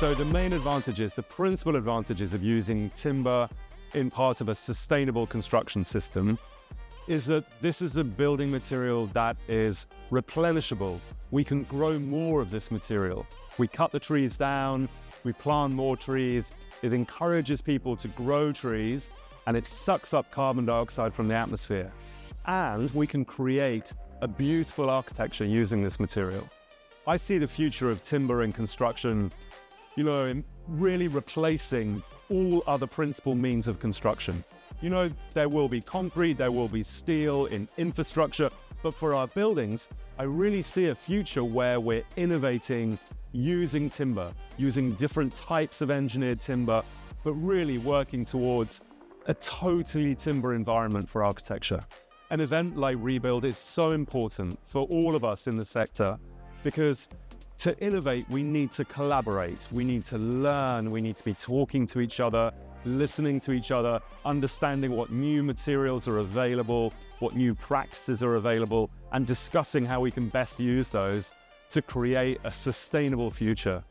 So the main advantages, the principal advantages of using timber in part of a sustainable construction system is that this is a building material that is replenishable. We can grow more of this material. We cut the trees down, we plant more trees. It encourages people to grow trees and it sucks up carbon dioxide from the atmosphere. And we can create a beautiful architecture using this material. I see the future of timber in construction, in really replacing all other principal means of construction. There will be concrete, there will be steel in infrastructure, but for our buildings, I really see a future where we're innovating using timber, using different types of engineered timber, but really working towards a totally timber environment for architecture. An event like Rebuild is so important for all of us in the sector because to innovate, we need to collaborate, we need to learn, we need to be talking to each other, listening to each other, understanding what new materials are available, what new practices are available, and discussing how we can best use those to create a sustainable future.